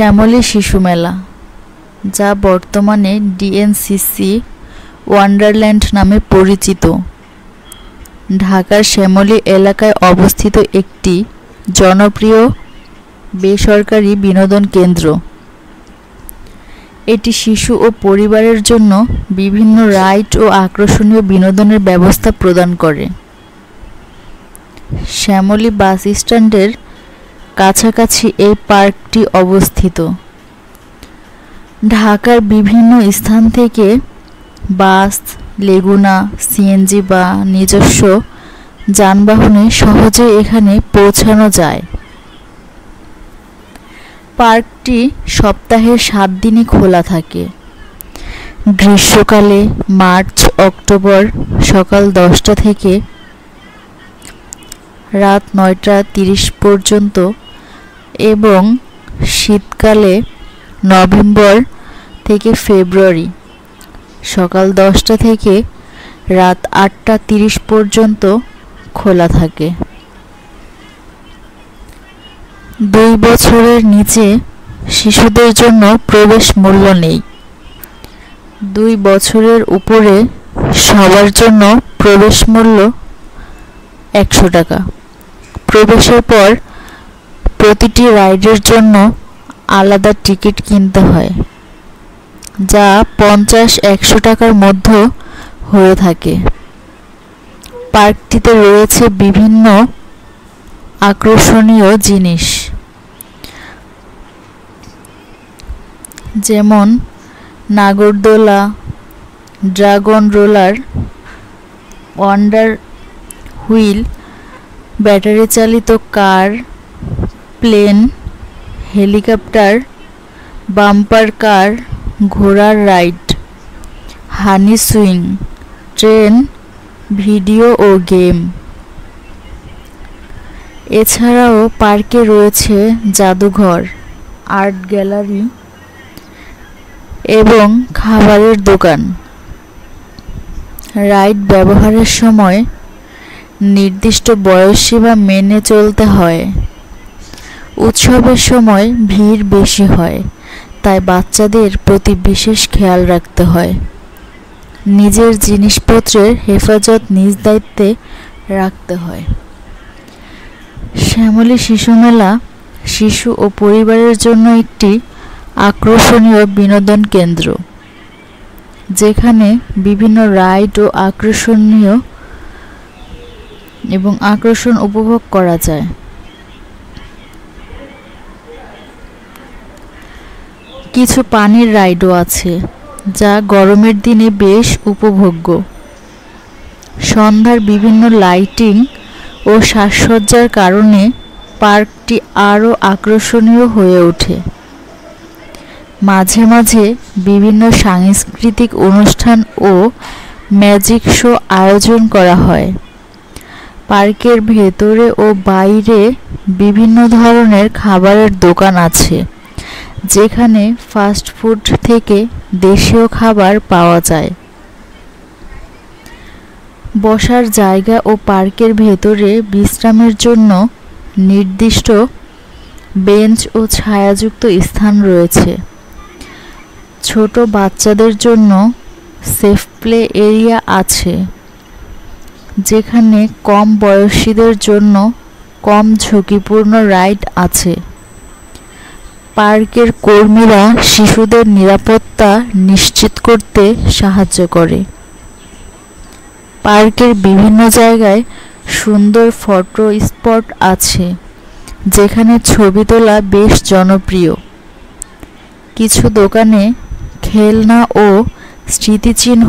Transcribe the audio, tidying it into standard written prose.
শ্যামলী শিশু মেলা, যা বর্তমানে ডিএনসিসি ওয়ান্ডারল্যান্ড নামে পরিচিত, ঢাকার শ্যামলী এলাকায় অবস্থিত একটি জনপ্রিয় বেসরকারি বিনোদন কেন্দ্র। এটি শিশু ও পরিবারের জন্য বিভিন্ন রাইড ও আকর্ষণীয় বিনোদনের ব্যবস্থা প্রদান করে। শ্যামলী বাস স্ট্যান্ডের কাছাকাছি এই পার্কটি অবস্থিত। ঢাকার বিভিন্ন স্থান থেকে বাস, লেগুনা, সিএনজি বা নিজস্ব যানবাহনে সহজে এখানে পৌঁছানো যায়। পার্কটি সপ্তাহের 7 দিনই খোলা থাকে। গ্রীষ্মকালে মার্চ-অক্টোবর সকাল 10টা থেকে রাত 9টা 30 পর্যন্ত এবং শীতকালে নভেম্বর থেকে ফেব্রুয়ারি সকাল 10টা থেকে রাত 8টা 30 পর্যন্ত খোলা থাকে। 2 বছরের নিচে শিশুদের জন্য প্রবেশ মূল্য নেই। 2 বছরের উপরে সবার জন্য প্রবেশ মূল্য 100 টাকা। প্রবেশের পর প্রতিটি রাইডের জন্য আলাদা টিকিট কিনতে হয়, যা 50-100 টাকার মধ্যে হয়ে থাকে। পার্কটিতে রয়েছে বিভিন্ন আকর্ষণীয় জিনিস, যেমন নাগরদোলা, dragon roller, wonder wheel, battery চালিত car, plane, helicopter, bumper car, ঘোড়ার ride, honey swing, train, video ও গেম। এছাড়াও পার্কে রয়েছে জাদুঘর, আর্ট গ্যালারি এবং খাবারের দোকান। রাইড ব্যবহারের সময় নির্দিষ্ট বয়সসীমা মেনে চলতে হয়। উৎসবের সময় ভিড় বেশি হয়, তাই বাচ্চাদের প্রতি বিশেষ খেয়াল রাখতে হয়। নিজের জিনিসপত্রের হেফাজত নিজ দায়িত্বে রাখতে হয়। শ্যামলী শিশু মেলা শিশু ও পরিবারের জন্য একটি আকর্ষণীয় বিনোদন কেন্দ্র, যেখানে বিভিন্ন রাইড ও আকর্ষণ উপভোগ করা যায়। কিছু পানির রাইডও আছে, যা গরমের দিনে বেশ উপভোগ্য। সন্ধ্যার বিভিন্ন লাইটিং ও সাজসজ্জার কারণে পার্কটি আরও আকর্ষণীয় হয়ে ওঠে। মাঝে মাঝে বিভিন্ন সাংস্কৃতিক অনুষ্ঠান ও ম্যাজিক শো আয়োজন করা হয়। পার্কের ভেতরে ও বাইরে বিভিন্ন ধরনের খাবারের দোকান আছে, যেখানে ফাস্ট ফুড থেকে দেশীয় খাবার পাওয়া যায়। বসার জায়গা ও পার্কের ভেতরে বিশ্রামের জন্য নির্দিষ্ট বেঞ্চ ও ছায়াযুক্ত স্থান রয়েছে। ছোট বাচ্চাদের জন্য সেফ প্লে এরিয়া আছে, যেখানে কম বয়সীদের জন্য কম ঝুঁকিপূর্ণ রাইড আছে। পার্কের কর্মীরা শিশুদের নিরাপত্তা নিশ্চিত করতে সাহায্য করে। পার্কের বিভিন্ন জায়গায় সুন্দর ফটো স্পট আছে, যেখানে ছবি তোলা বেশ জনপ্রিয়। কিছু দোকানে খেলনা ও স্মৃতিচিহ্ন